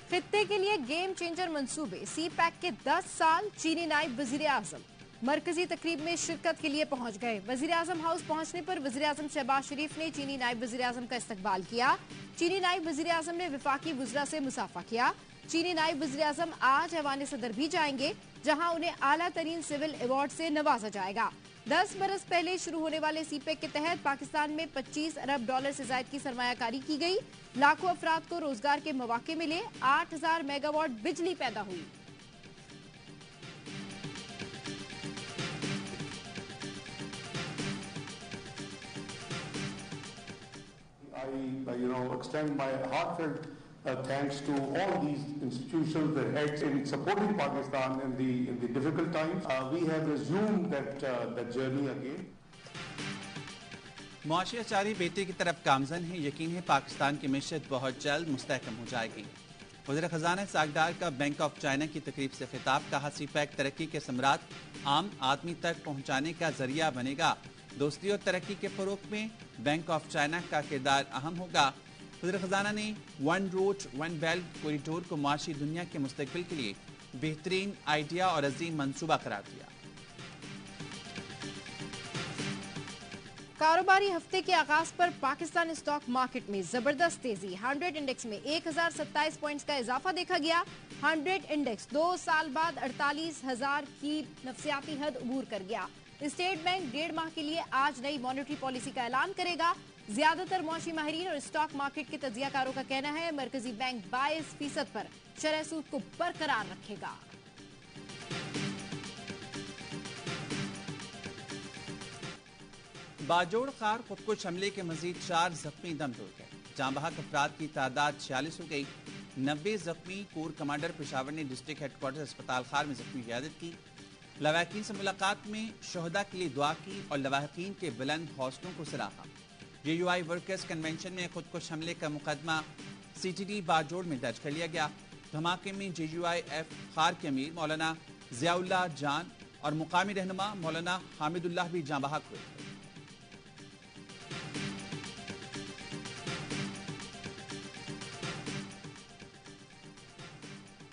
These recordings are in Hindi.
खित्ते के लिए गेम चेंजर मंसूबे, सी पैक के 10 साल। चीनी नायब वजीर आजम मरकजी तकरीब में शिरकत के लिए पहुंच गए। वजीर आजम हाउस पहुंचने पर वजीर आजम शहबाज शरीफ ने चीनी नायब वजीर आजम का इस्तकबाल किया। चीनी नायब वजीर आजम ने विफाकी वज़रा से मुसाफा किया। चीनी नायब वजीर आजम आज ऐवान सदर भी जाएंगे, जहां उन्हें आला तरीन सिविल अवार्ड से नवाजा जाएगा। 10 बरस पहले शुरू होने वाले सीपेक के तहत पाकिस्तान में 25 अरब डॉलर से ज्यादा की सरमायाकारी की गई। लाखों अफराद को रोजगार के मौके मिले। 8000 मेगावाट बिजली पैदा हुई। I extend my heartfelt thanks to all these institutions, the heads in supporting Pakistan in the difficult times. We have resumed that journey again. मुआशी अचारी बेटे की तरफ गामजन है। यकीन है पाकिस्तान की मिशत बहुत जल्द मुस्तहकम हो जाएगी। वज़ीर ख़ज़ाना सागदार का बैंक ऑफ चाइना की तकरीब से खिताब। कहा सीपैक तरक्की के समरात आम आदमी तक पहुँचाने का जरिया बनेगा। दोस्ती और तरक्की के फरोग में बैंक ऑफ चाइना का किरदार अहम होगा। वज़ीर ख़ज़ाना ने one route one belt corridor को मुआशी दुनिया के मुस्तकबिल के लिए बेहतरीन आइडिया और अजीम मंसूबा करार दिया। कारोबारी हफ्ते के आगाज पर पाकिस्तान स्टॉक मार्केट में जबरदस्त तेजी। 100 इंडेक्स में 1027 पॉइंट्स का इजाफा देखा गया। 100 इंडेक्स 2 साल बाद 48,000 की नफसियाती हद अबूर कर गया। स्टेट बैंक 1.5 माह के लिए आज नई मॉनेटरी पॉलिसी का ऐलान करेगा। ज्यादातर मौशी माहिरीन और स्टॉक मार्केट के तजियाकारों का कहना है मरकजी बैंक 22% पर शरह सूद को बरकरार रखेगा। बाजोड़ खार खुदकुश हमले के मजीद 4 जख्मी दम तोड़ गए। जाँ बहक अफराद की तादाद 46 हो गई। 90 जख्मी। कोर कमांडर पेशावर ने डिस्ट्रिक्ट हेडक्वार्टर अस्पताल खार में जख्मी क़यादत की। लवाहिकीन से मुलाकात में शहदा के लिए दुआ की और लवाहिकीन के बुलंद हौसलों को सराहा। JUI वर्कर्स कन्वेंशन में खुदकुश हमले का मुकदमा CTD बाजोड़ में दर्ज कर लिया गया। धमाके में JUIF खार के अमीर मौलाना ज़ियाउल्लाह जान और मुकामी रहनुमा मौलाना हामिदुल्लाह भी जाँ बहक हुए थे।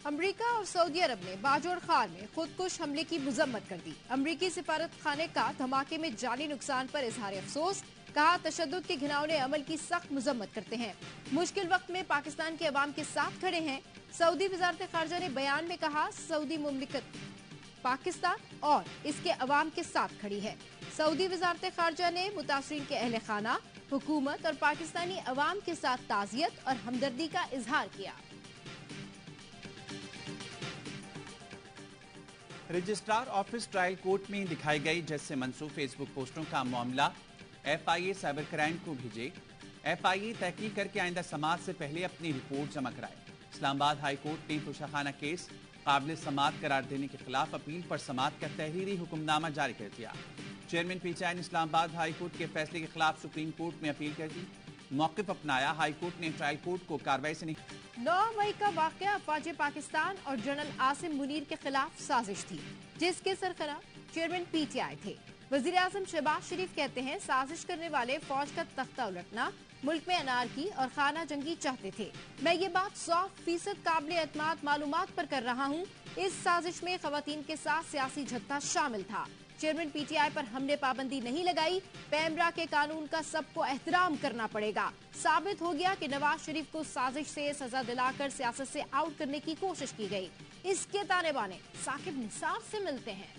अमरीका और सऊदी अरब ने बाजोड़ खार में खुदकुश हमले की मजम्मत कर दी। अमरीकी सिफारत खाने का धमाके में जानी नुकसान पर इजहार अफसोस। कहा तशद्दुद के घिनौने अमल की सख्त मजम्मत करते हैं। मुश्किल वक्त में पाकिस्तान के अवाम के साथ खड़े हैं। सऊदी वजारत खारजा ने बयान में कहा सऊदी मुमलिकत पाकिस्तान और इसके अवाम के साथ खड़ी है। सऊदी वजारत खारजा ने मुतासरीन के अहले खाना, हुकूमत और पाकिस्तानी अवाम के साथ ताज़ियत और हमदर्दी का इजहार किया। रजिस्ट्रार ऑफिस ट्रायल कोर्ट में दिखाई गई जज से मंसूब फेसबुक पोस्टों का मामला FIA साइबर क्राइम को भेजे। FIA तहकीक करके आइंदा समात से पहले अपनी रिपोर्ट जमा कराए। इस्लामाबाद हाई कोर्ट ने तोशाखाना केस काबिल समात करार देने के खिलाफ अपील पर समात का तहरीरी हुक्मनामा जारी कर दिया। चेयरमैन PTI ने इस्लामाबाद हाई कोर्ट के फैसले के खिलाफ सुप्रीम कोर्ट में अपील कर दी। मौक़िफ़ अपनाया। हाई कोर्ट ने ट्रायल कोर्ट को कार्रवाई से नहीं। 9 मई का वाकया अफवाज पाकिस्तान और जनरल आसिम मुनीर के खिलाफ साजिश थी, जिसके सरबराह चेयरमैन PTI थे। वजीर आजम शहबाज शरीफ कहते हैं साजिश करने वाले फौज का तख्ता उलटना, मुल्क में अनारकी और खाना जंगी चाहते थे। मैं ये बात 100% काबिल एतमाद मालूमात पर कर रहा हूँ। इस साजिश में खवातीन के साथ सियासी झत्ता शामिल था। चेयरमैन PTI पर हमने पाबंदी नहीं लगाई। पैमरा के कानून का सबको एहतराम करना पड़ेगा। साबित हो गया कि नवाज शरीफ को साजिश से सजा दिलाकर सियासत से आउट करने की कोशिश की गई। इसके ताने बाने साकिब निसार से मिलते हैं।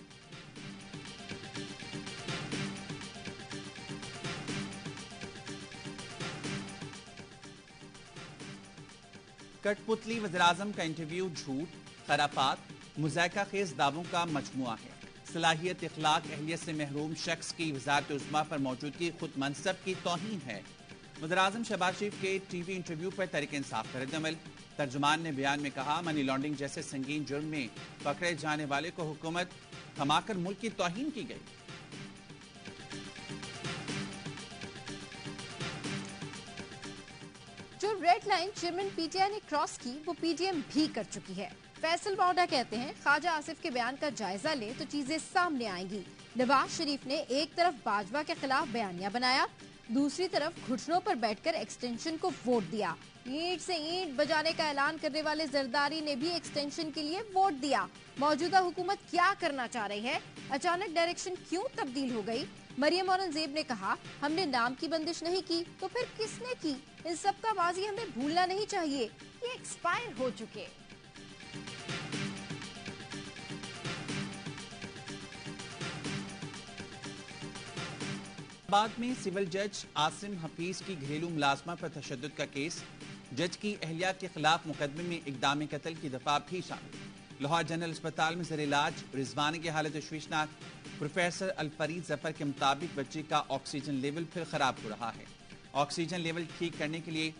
कठपुतली वज़ीर-ए-आज़म का इंटरव्यू झूठ, खरापात, मुज़ायका खेज दावों का मजमुआ है। सलाहियत, इखलाक, अहलियत से महरूम शख्स की वज़ारत उज़्मा पर मौजूदगी खुद मनसब की तौहीन है। वज़ीर-ए-आज़म शहबाज शरीफ के TV इंटरव्यू पर तहरीक इंसाफ का रद्द-ए-अमल। तर्जुमान ने बयान में कहा मनी लॉन्ड्रिंग जैसे संगीन जुर्म में पकड़े जाने वाले को हुकूमत थमाकर मुल्क की तौहीन की गई। जो रेड लाइन चेयरमैन PTI ने क्रॉस की वो PTM भी कर चुकी है। फैसल बावडा कहते हैं ख्वाजा आसिफ के बयान का जायजा ले तो चीजें सामने आएंगी। नवाज शरीफ ने एक तरफ बाजवा के खिलाफ बयानिया बनाया, दूसरी तरफ घुटनों पर बैठकर एक्सटेंशन को वोट दिया। ईंट से ईंट बजाने का ऐलान करने वाले जरदारी ने भी एक्सटेंशन के लिए वोट दिया। मौजूदा हुकूमत क्या करना चाह रही है, अचानक डायरेक्शन क्यों तब्दील हो गई? मरियम औरंगजेब ने कहा, हमने नाम की बंदिश नहीं की तो फिर किसने की? इन सब का माजी हमें भूलना नहीं चाहिए, ये एक्सपायर हो चुके। बाद में सिविल जज आसिम हफीज की घरेलू मुलाजमा पर तशद्दुद का केस, जज की अहलिया के खिलाफ मुकदमे में इक़दाम कत्ल की दफा भी शामिल। लाहौर जनरल अस्पताल में ज़र इलाज रिजवानी की हालत तशवीशनाक। प्रोफेसर अलफरीद जफर के मुताबिक बच्चे का ऑक्सीजन लेवल फिर खराब हो रहा है। ऑक्सीजन लेवल ठीक करने के लिए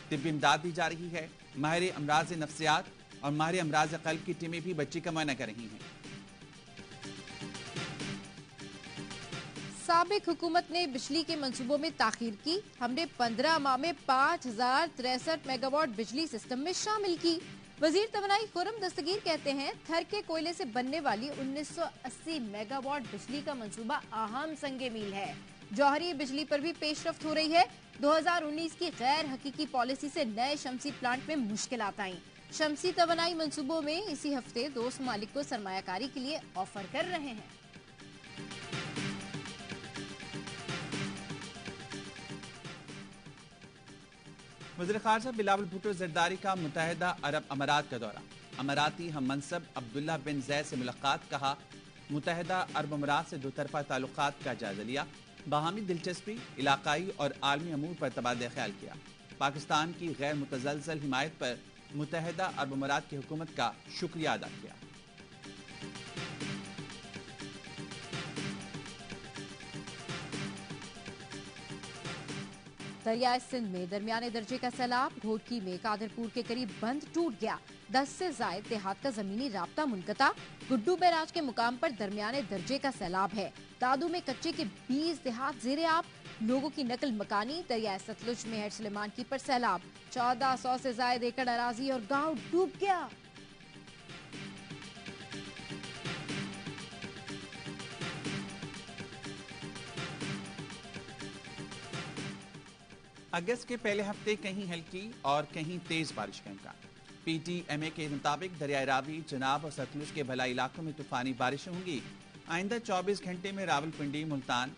तिब्बी इमदाद दी जा रही है। माहिर अमराज नफ्सियात और माहिर अमराज क़ल्ब की टीमें भी बच्चे का मुआयना कर रही हैं। साबिक हुकूमत ने बिजली के मंसूबों में ताखीर की। हमने 15 माह में 5063 मेगावाट बिजली सिस्टम में शामिल की। वजीर तवानाई खुर्रम दस्तगीर कहते हैं, थर के कोयले से बनने वाली 1980 मेगावाट बिजली का मंसूबा अहम संगे मील है। जौहरी बिजली पर भी पेशरफ्त हो रही है। 2019 की गैर हकीकी पॉलिसी से नए शमसी प्लांट में मुश्किलात आई। शमसी तवानाई मंसूबों में इसी हफ्ते 2 ममालिक को सरमायाकारी के लिए ऑफर कर रहे हैं। वज़ीर ख़ारजा बिलावल भुट्टो ज़रदारी का मुत्तहिदा अरब अमारात का दौरा। अमाराती हम मनसब अब्दुल्ला बिन ज़ैद से मुलाकात। कहा, मुत्तहिदा अरब अमारात से दोतरफा ताल्लुकात का जायजा लिया। बाहमी दिलचस्पी, इलाकाई और आलमी अमूर पर तबादला ख्याल किया। पाकिस्तान की गैर मुतज़लज़ल हिमायत पर मुत्तहिदा अरब अमारात की हुकूमत का शुक्रिया अदा किया। दरियाए सिंध में दरमियाने दर्जे का सैलाब। घोटकी में कादरपुर के करीब बंद टूट गया। 10 से जायद देहात का जमीनी राब्ता मुनक़ता। गुड्डू बैराज के मुकाम पर दरमियाने दर्जे का सैलाब है। दादू में कच्चे के 20 देहात ज़ेरे आब। लोगों की नकल मकानी। दरियाए सतलुज में हेड सुलेमान की पर सैलाब। 1400 से जायद एकड़ अराजी और गाँव डूब गया। अगस्त के पहले हफ्ते कहीं हल्की और कहीं तेज बारिश का इम्कान। PTMA के मुताबिक दरियाए रावी, चनाब और सतलुज के भलाई इलाकों में तूफानी बारिशें होंगी। आइंदा 24 घंटे में रावलपिंडी, मुल्तान,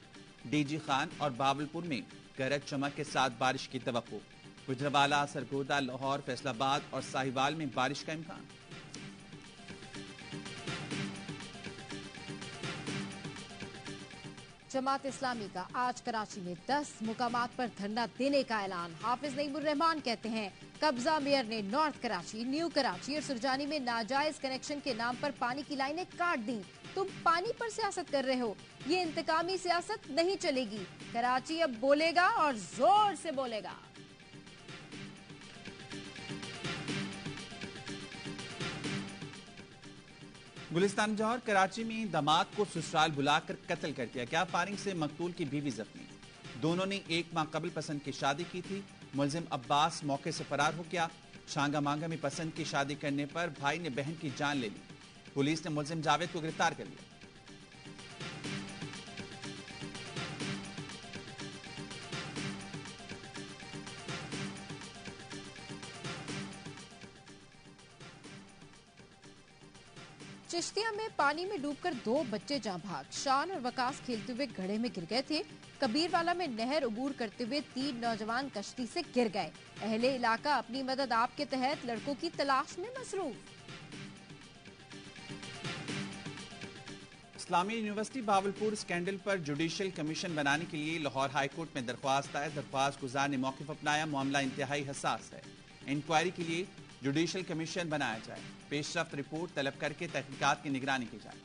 DG खान और बावलपुर में गरज चमक के साथ बारिश की तवक्को। गुजरावाला, सरगोदा, लाहौर, फैसलाबाद और साहिवाल में बारिश का इम्कान। जमात इस्लामी का आज कराची में 10 मुकामात पर धरना देने का ऐलान। हाफिज नईमुर रहमान कहते हैं, कब्जा मेयर ने नॉर्थ कराची, न्यू कराची और सुरजानी में नाजायज कनेक्शन के नाम पर पानी की लाइनें काट दी। तुम पानी पर सियासत कर रहे हो, ये इंतकामी सियासत नहीं चलेगी। कराची अब बोलेगा और जोर से बोलेगा। गुलिस्तान जौहर, कराची में दामाद को ससुराल बुलाकर कत्ल कर दिया गया। फायरिंग से मकतूल की बीवी जख्मी। दोनों ने 1 माह कबल पसंद की शादी की थी। मुलजिम अब्बास मौके से फरार हो गया। शांगा मांगा में पसंद की शादी करने पर भाई ने बहन की जान ले ली। पुलिस ने मुलजिम जावेद को गिरफ्तार कर लिया। चिश्तिया में पानी में डूबकर 2 बच्चे जाँ भाग। शान और वकास खेलते हुए घड़े में गिर गए थे। कबीरवाला में नहर अबूर करते हुए 3 नौजवान कश्ती से गिर गए। अहले इलाका अपनी मदद आप के तहत लड़कों की तलाश में मसरूफ। इस्लामी यूनिवर्सिटी बावलपुर स्कैंडल पर जुडिशियल कमीशन बनाने के लिए लाहौर हाई कोर्ट में दरख्वास्त आए। दरख्वास्त गुजार ने मौक़िफ़ अपनाया। मामला इंतहाई हसास है। इंक्वायरी के लिए जुडिशियल कमीशन बनाया जाए। पेशरफ्त रिपोर्ट तलब करके तहकीकात की निगरानी की जाए।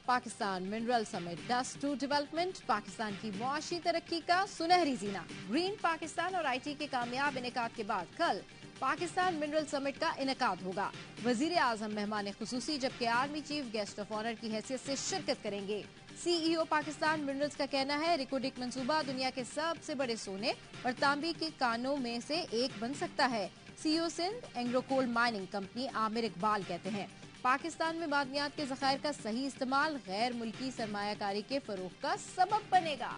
Pakistan mineral summit, dust to development, Pakistan की मुआशी तरक्की का सुनहरी जीना। ग्रीन पाकिस्तान और IT के कामयाब इनेकाद के बाद कल पाकिस्तान मिनरल समिट का इनेकाद होगा। वजीर आजम मेहमान खुसूसी, जबकि army chief guest of honour की हैसियत से शिरकत करेंगे। CEO पाकिस्तान मिनरल्स का कहना है, रिकोडिक मंसूबा दुनिया के सबसे बड़े सोने और तांबे के कानों में से एक बन सकता है। CEO Sindh Engro coal mining company Aamir Iqbal कहते हैं, पाकिस्तान में मादनियात के ज़खायर का सही इस्तेमाल गैर मुल्की सरमायाकारी के फरोग का सबब बनेगा।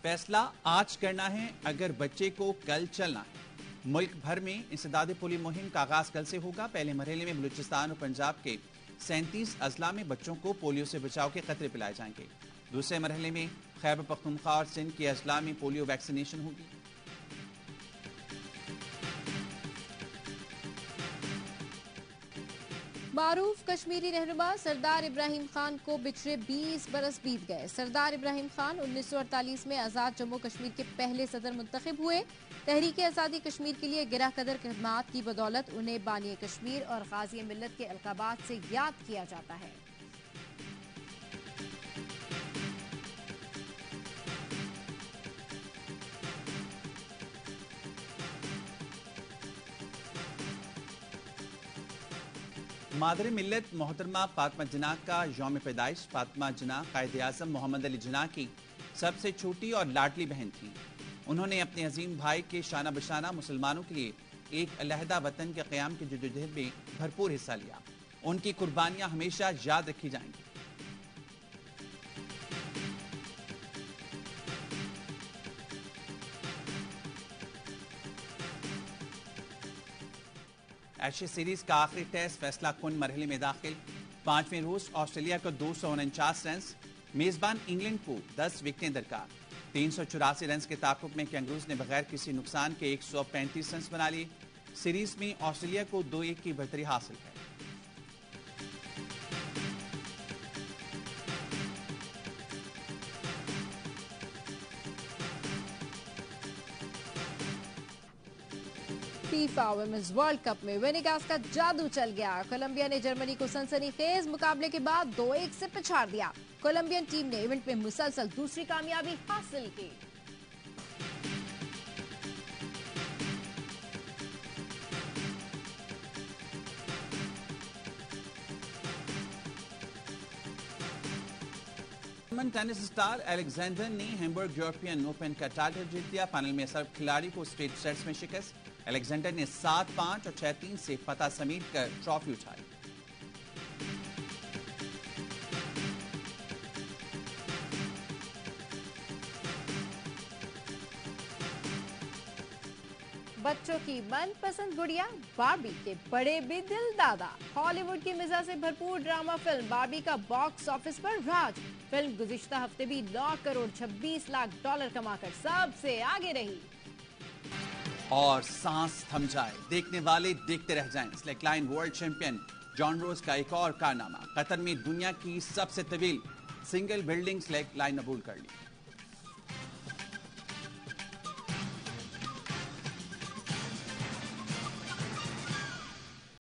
फैसला आज करना है अगर बच्चे को कल चलना है। मुल्क भर में इंसदाद पोलियो मुहिम का आगाज कल से होगा। पहले मरहले में बलूचिस्तान और पंजाब के 37 अजला में बच्चों को पोलियो से बचाव के खतरे पिलाए जाएंगे। दूसरे मरहले में खैबर पख्तूनख्वा और सिंध के अजला में पोलियो वैक्सीनेशन होगी। मारूफ कश्मीरी रहनुमा सरदार इब्राहिम खान को बिछड़े 20 बरस बीत गए। सरदार इब्राहिम खान 1948 में आज़ाद जम्मू कश्मीर के पहले सदर मुंतखब हुए। तहरीक आज़ादी कश्मीर के लिए गिरह कदर खिदमात की बदौलत उन्हें बानी कश्मीर और गाजी मिल्लत के अलकाबात से याद किया जाता है। मादर मिल्लत मोहतरमा फातिमा जिन्ना का यौम पैदाइश। फातिमा जिन्ना कायद आज़म मोहम्मद अली जिन्ना की सबसे छोटी और लाडली बहन थी। उन्होंने अपने अजीम भाई के शाना बशाना मुसलमानों के लिए एक अलहदा वतन के क़याम की जद्दोजहद में भरपूर हिस्सा लिया। उनकी कुर्बानियां हमेशा याद रखी जाएंगी। एशेज सीरीज का आखिरी टेस्ट फैसला कुन मरहले में दाखिल। 5वें रोज ऑस्ट्रेलिया को 249 रन, मेजबान इंग्लैंड को 10 विकेटें दरकार। 384 रन के ताकुब में कैंगरूज ने बगैर किसी नुकसान के 135 रन बना लिए। सीरीज में ऑस्ट्रेलिया को 2-1 की बढ़तरी हासिल है। फीफा वुमेन्स वर्ल्ड कप में वेनेगास का जादू चल गया। कोलंबिया ने जर्मनी को सनसनीखेज मुकाबले के बाद 2-1 से पिछाड़ दिया। कोलंबियन टीम ने इवेंट में मुसलसल दूसरी कामयाबी हासिल की। टेनिस स्टार अलेक्जेंडर ने हैम्बर्ग यूरोपियन ओपन का टाइटल जीत लिया। फाइनल में सर्ब खिलाड़ी को स्ट्रेट सेट्स में शिकस्त। अलेक्जेंडर ने 7-5 और 6-3 से फतह समेट कर ट्रॉफी उठाई। बच्चों की मनपसंद गुड़िया बार्बी के बड़े भी दिल दादा। हॉलीवुड की मिजाज से भरपूर ड्रामा फिल्म बार्बी का बॉक्स ऑफिस पर राज। फिल्म गुज़िश्ता हफ्ते भी 9 करोड़ 26 लाख डॉलर कमाकर सबसे आगे रही। और सांस थम जाए, देखने वाले देखते रह जाएं। स्लैकलाइन वर्ल्ड चैंपियन जॉन रोज का एक और कारनामा। कतर में दुनिया की सबसे तवील सिंगल बिल्डिंग स्लैकलाइन अबूल कर ली।